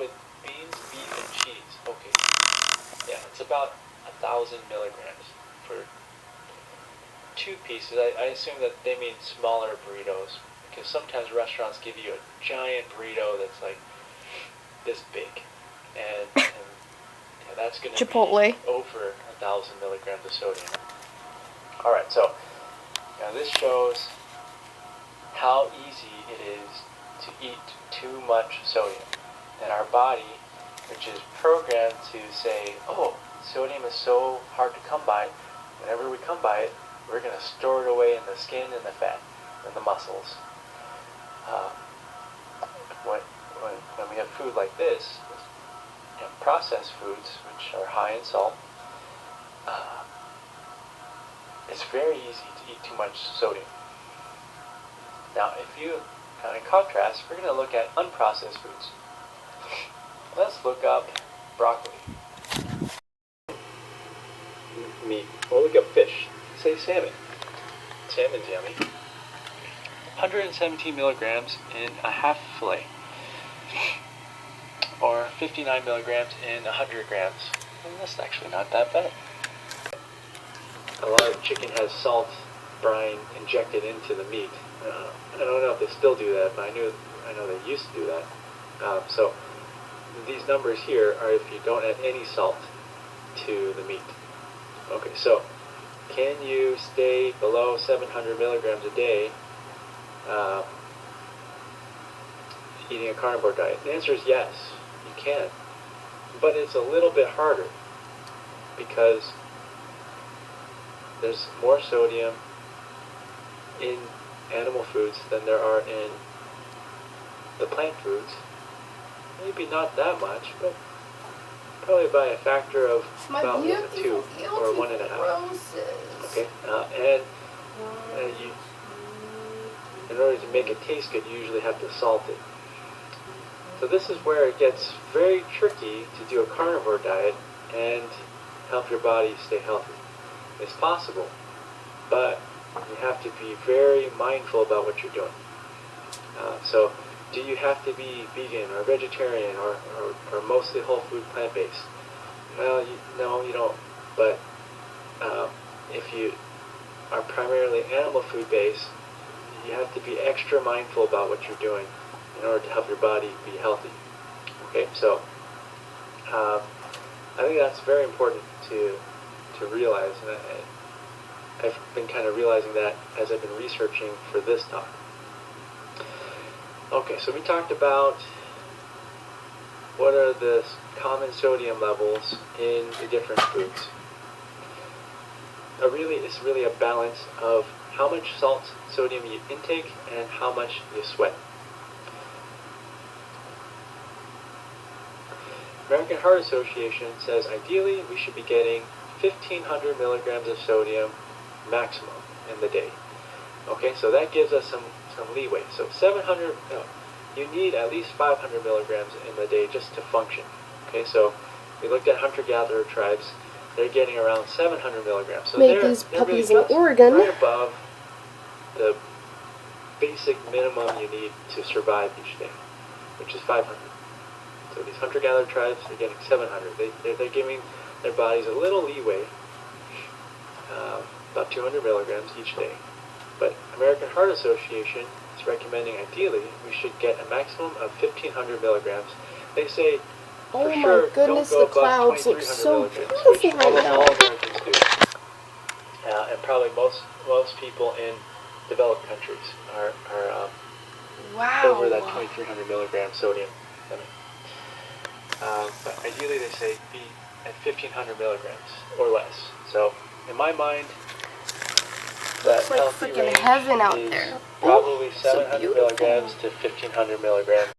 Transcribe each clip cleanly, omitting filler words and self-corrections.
with beans, beef, and cheese. Okay. Yeah, it's about 1,000 milligrams for 2 pieces. I assume that they mean smaller burritos, because sometimes restaurants give you a giant burrito that's like this big, and yeah, that's going to be over 1,000 milligrams of sodium. All right, so now this shows how easy it is to eat too much sodium. And our body, which is programmed to say, oh, sodium is so hard to come by, whenever we come by it, we're going to store it away in the skin and the fat and the muscles. When we have food like this, processed foods, which are high in salt, it's very easy to eat too much sodium. Now, in contrast, we're going to look at unprocessed foods. Let's look up broccoli. Meat. We'll look up fish. Say salmon. Salmon's yummy. 117 milligrams in a half fillet, or 59 milligrams in 100 grams. And that's actually not that bad. A lot of chicken has salt brine injected into the meat. I don't know if they still do that, but I know they used to do that. So these numbers here are if you don't add any salt to the meat. Okay, so can you stay below 700 milligrams a day eating a carnivore diet? The answer is yes, you can. But it's a little bit harder because there's more sodium in animal foods than there are in the plant foods. Maybe not that much, but probably by a factor of about 2 or 1.5. Okay, and in order to make it taste good, you usually have to salt it. So this is where it gets very tricky to do a carnivore diet and help your body stay healthy. It's possible, but you have to be very mindful about what you're doing. So do you have to be vegan or vegetarian or mostly whole food plant-based? Well, no, you don't. But if you are primarily animal food based, you have to be extra mindful about what you're doing in order to help your body be healthy. Okay, so I think that's very important to realize, and I've been kind of realizing that as I've been researching for this talk. Okay, so we talked about what are the common sodium levels in the different foods. It's really a balance of how much salt, sodium you intake and how much you sweat. American Heart Association says ideally we should be getting 1,500 milligrams of sodium maximum in the day. Okay, so that gives us some leeway. So you need at least 500 milligrams in the day just to function. Okay, so we looked at hunter-gatherer tribes. They're getting around 700 milligrams. So made these puppies really in Oregon. Right above the basic minimum you need to survive each day, which is 500. So these hunter-gatherer tribes are getting 700. They're giving their bodies a little leeway, about 200 milligrams each day. But American Heart Association is recommending ideally we should get a maximum of 1,500 milligrams. They say oh for my sure goodness, don't go the clouds above look 2,300 so milligrams, beautiful which right now. all Americans do. And probably most people in developed countries are wow. over that 2,300 milligram sodium limit. But ideally they say be at 1,500 milligrams or less. So in my mind, that looks like freaking heaven out there. Probably so 700 milligrams to 1,500 milligrams.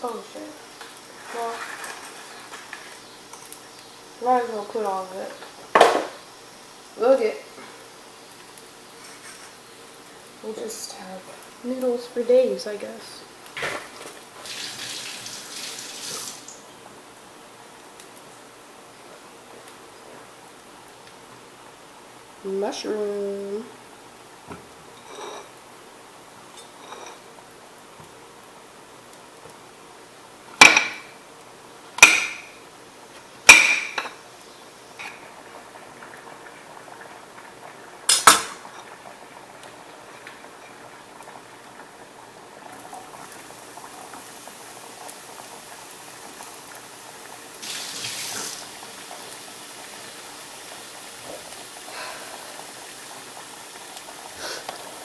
Oh shit. Well, might as well put all of it. Look it. We'll just have noodles for days, I guess. Mushroom.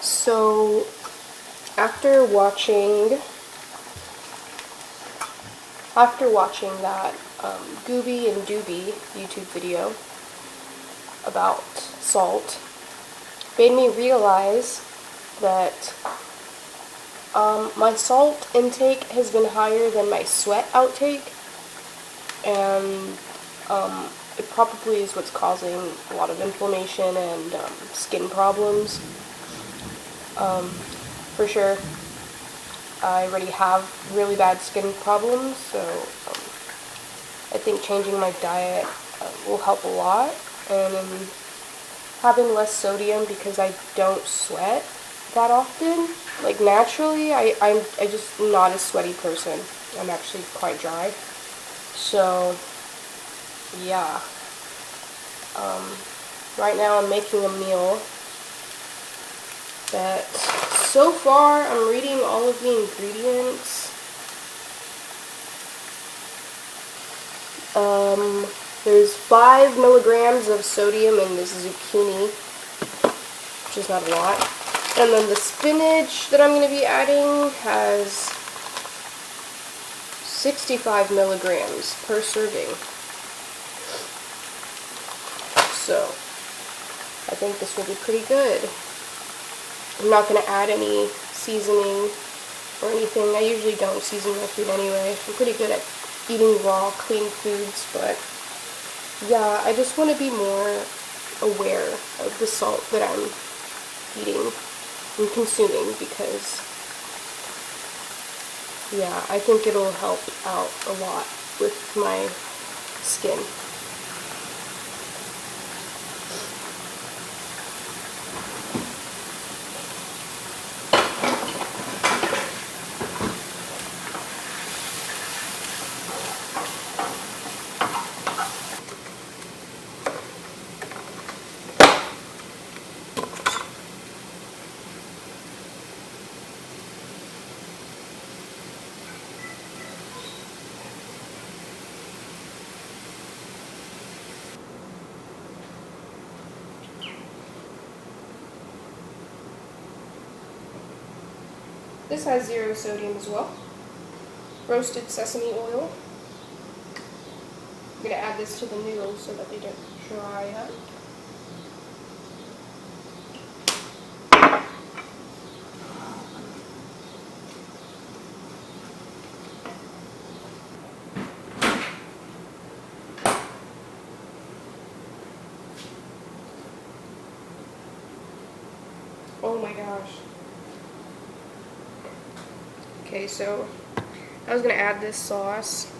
So, after watching that Gooby and Dooby YouTube video about salt, made me realize that my salt intake has been higher than my sweat outtake, and it probably is what's causing a lot of inflammation and skin problems. For sure, I already have really bad skin problems, so I think changing my diet will help a lot, and having less sodium because I don't sweat that often. Like naturally, I'm just not a sweaty person. I'm actually quite dry. So yeah. Right now I'm making a meal that so far I'm reading all of the ingredients. There's 5 milligrams of sodium in this zucchini, which is not a lot. And then the spinach that I'm going to be adding has 65 milligrams per serving. So, I think this will be pretty good. I'm not going to add any seasoning or anything. I usually don't season my food anyway. I'm pretty good at eating raw, clean foods, but yeah, I just want to be more aware of the salt that I'm eating and consuming because, yeah, I think it'll help out a lot with my skin. This has 0 sodium as well. Roasted sesame oil. I'm going to add this to the noodles so that they don't dry up. Oh my gosh. Okay, so I was going to add this sauce.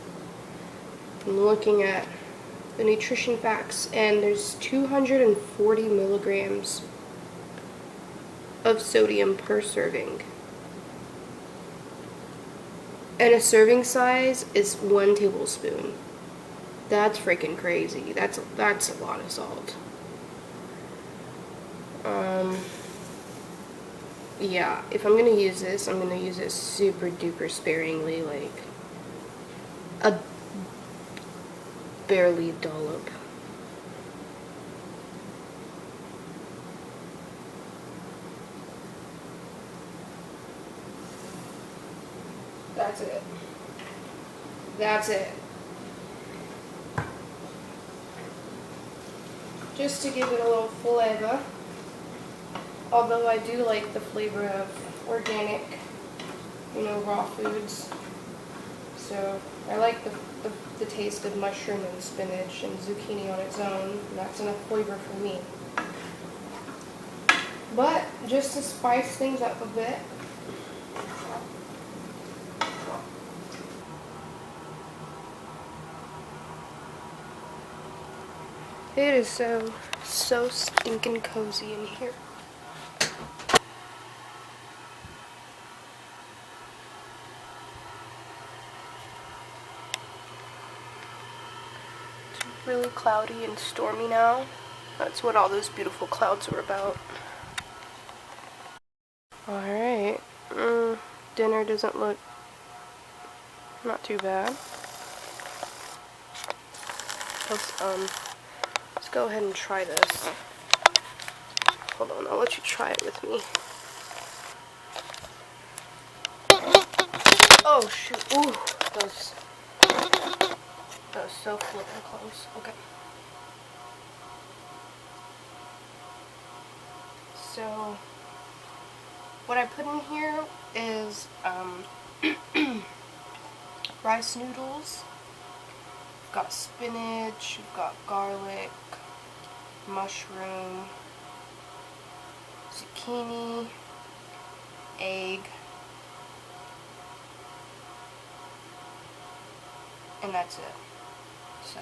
I'm looking at the nutrition facts, and there's 240 milligrams of sodium per serving. And a serving size is 1 tablespoon. That's freaking crazy. That's a lot of salt. Yeah, if I'm gonna use this, I'm gonna use it super duper sparingly, like a barely dollop. That's it. That's it. Just to give it a little flavor. Although I do like the flavor of organic, raw foods. So I like the taste of mushroom and spinach and zucchini on its own, and that's enough flavor for me. But just to spice things up a bit, it is so stinking cozy in here. It's really cloudy and stormy now. That's what all those beautiful clouds were about. Alright, dinner doesn't look not too bad. Let's go ahead and try this. Hold on, I'll let you try it with me. Oh shoot, ooh, that was so flippin' close. Okay. So, what I put in here is rice noodles. We've got spinach, we've got garlic, mushroom, zucchini, egg, and that's it. So,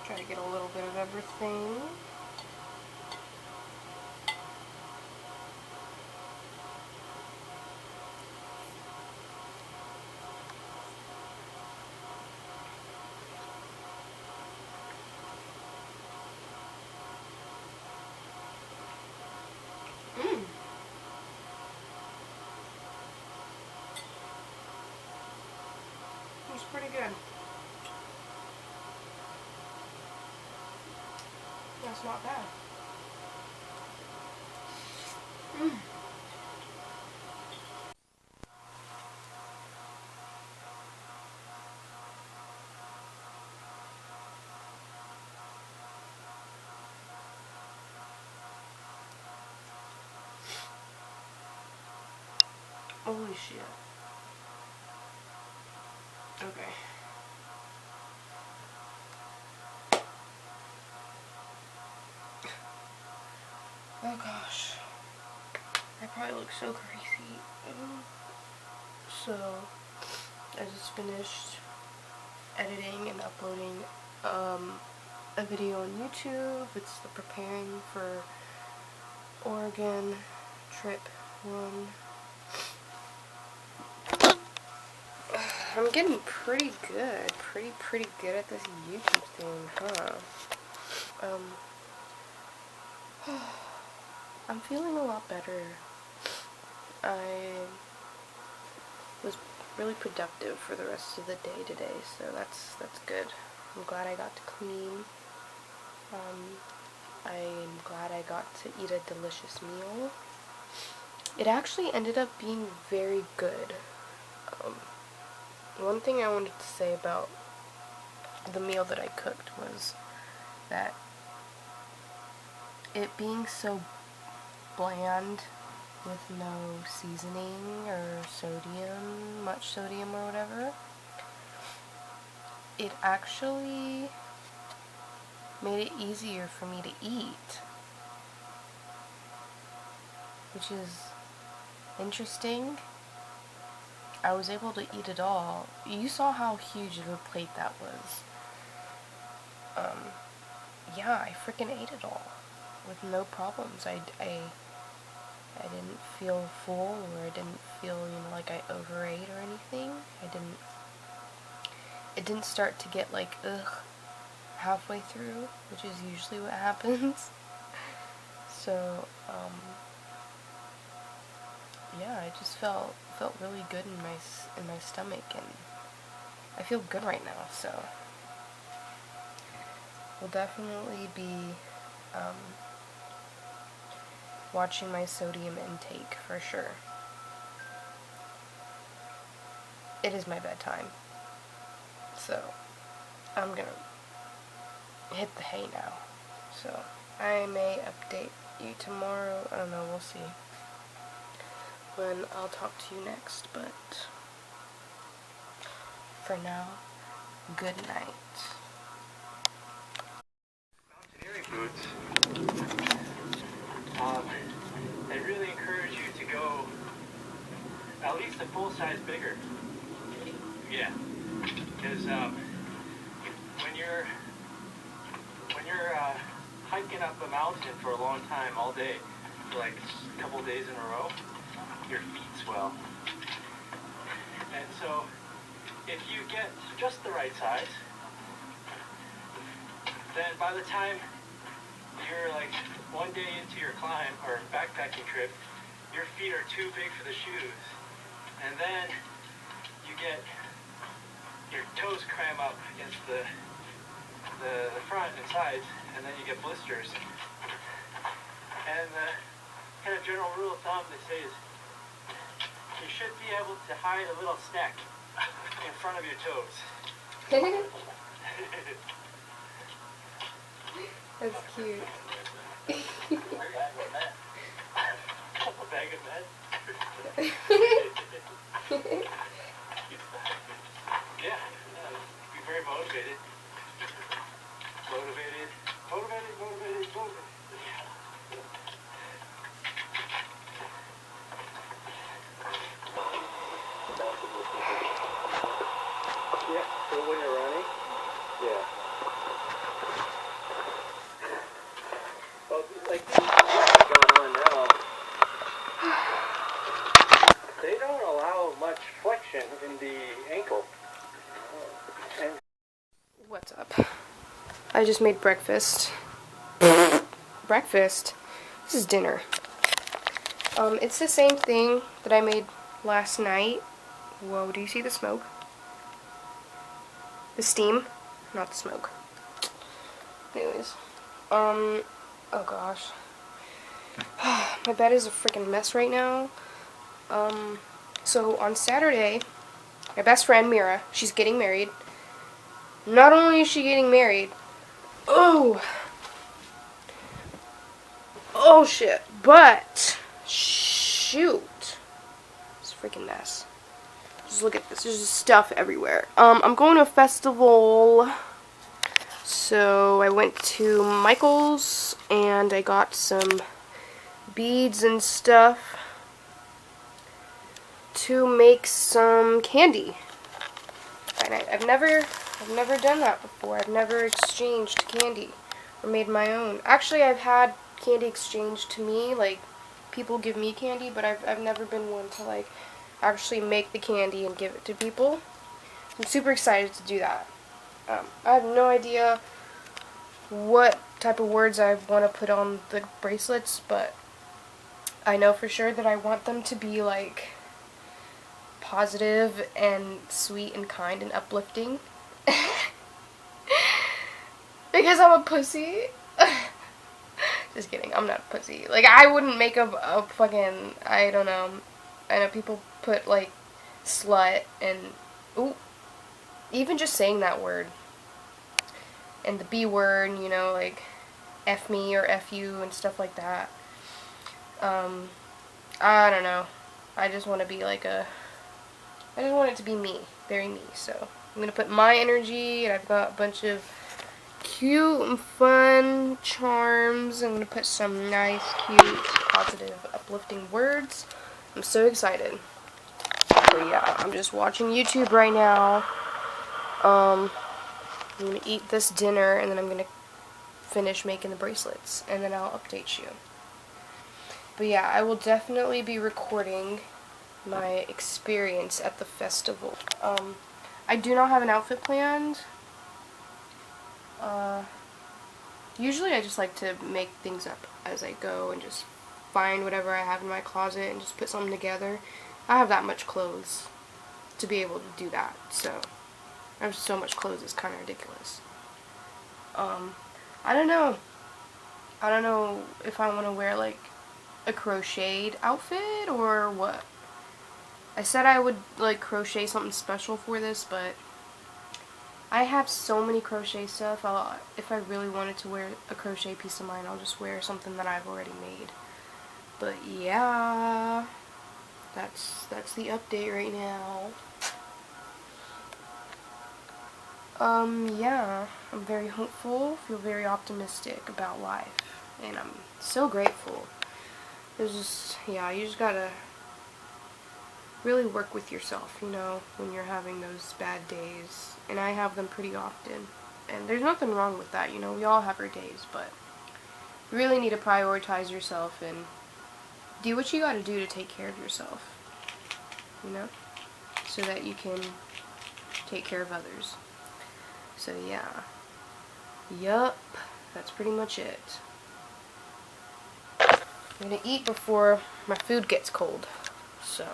try to get a little bit of everything. It's pretty good. That's not bad. Holy shit. Okay. Oh gosh. I probably look so crazy. So, I just finished editing and uploading a video on YouTube. It's the preparing for Oregon trip one. I'm getting pretty good. Pretty good at this YouTube thing, huh? I'm feeling a lot better. I was really productive for the rest of the day today, so that's good. I'm glad I got to clean. I'm glad I got to eat a delicious meal. It actually ended up being very good. One thing I wanted to say about the meal that I cooked was that it being so bland with no seasoning or sodium, much sodium or whatever, it actually made it easier for me to eat, which is interesting. I was able to eat it all. You saw how huge of a plate that was. Yeah, I freaking ate it all with no problems. I didn't feel full, or I didn't feel, like I overate or anything. It didn't start to get like, ugh, halfway through, which is usually what happens. So, yeah, I just felt really good in my stomach, and I feel good right now, so we'll definitely be watching my sodium intake for sure. It is my bedtime, so I'm gonna hit the hay now. So I may update you tomorrow. I don't know, we'll see. when I'll talk to you next, but for now, good night. Mountaineering boots, I really encourage you to go at least a full size bigger. Yeah, because when you're hiking up a mountain for a long time, all day, for like a couple days in a row, your feet swell. And so, if you get just the right size, then by the time you're like one day into your climb or backpacking trip, your feet are too big for the shoes. And then you get your toes cram up against the front and sides, and then you get blisters. And the kind of general rule of thumb they say is you should be able to hide a little snack in front of your toes. That's cute. A bag of meds? Yeah, be very motivated. Motivated. Yeah, so when you're running? Yeah. Well, like what's going on now, they don't allow much flexion in the ankle. And What's up? I just made breakfast. Breakfast? This is dinner. It's the same thing that I made last night. Whoa, do you see the smoke? The steam, not the smoke. Anyways, oh gosh. My bed is a freaking mess right now. So on Saturday, my best friend Mira, she's getting married. Not only is she getting married, oh shit, but shoot, it's a freaking mess. Just look at this, there's just stuff everywhere. I'm going to a festival, so I went to Michael's and I got some beads and stuff to make some candy. And I've never done that before. I've never exchanged candy or made my own. Actually, I've had candy exchanged to me, like people give me candy, but I've never been one to like actually make the candy and give it to people. I'm super excited to do that. I have no idea what type of words I want to put on the bracelets, but I know for sure that I want them to be like positive and sweet and kind and uplifting. Because I'm a pussy. Just kidding, I'm not a pussy. Like, I wouldn't make a fucking, I don't know. I know people put like slut and, ooh, even just saying that word. And the B word, you know, like F me or F you and stuff like that. I don't know. I just want to be like I just want it to be me. Very me. So I'm going to put my energy, and I've got a bunch of cute and fun charms. I'm going to put some nice, cute, positive, uplifting words. I'm so excited. So yeah, I'm just watching YouTube right now. I'm going to eat this dinner, and then I'm going to finish making the bracelets, and then I'll update you. But yeah, I will definitely be recording my experience at the festival. I do not have an outfit planned. Usually I just like to make things up as I go and just find whatever I have in my closet and just put something together. I have that much clothes to be able to do that, so I have so much clothes, it's kind of ridiculous. I don't know. I don't know if I want to wear like a crocheted outfit or what. I said I would like crochet something special for this, but I have so many crochet stuff. If I really wanted to wear a crochet piece of mine, I'll just wear something that I've already made. But yeah, that's the update right now. Yeah, I'm very hopeful, feel very optimistic about life, and I'm so grateful. There's just, yeah, you just gotta really work with yourself, you know, when you're having those bad days, and I have them pretty often, and there's nothing wrong with that, you know, we all have our days, but you really need to prioritize yourself and do what you gotta do to take care of yourself, you know, so that you can take care of others. So yeah, yup, that's pretty much it. I'm gonna eat before my food gets cold, so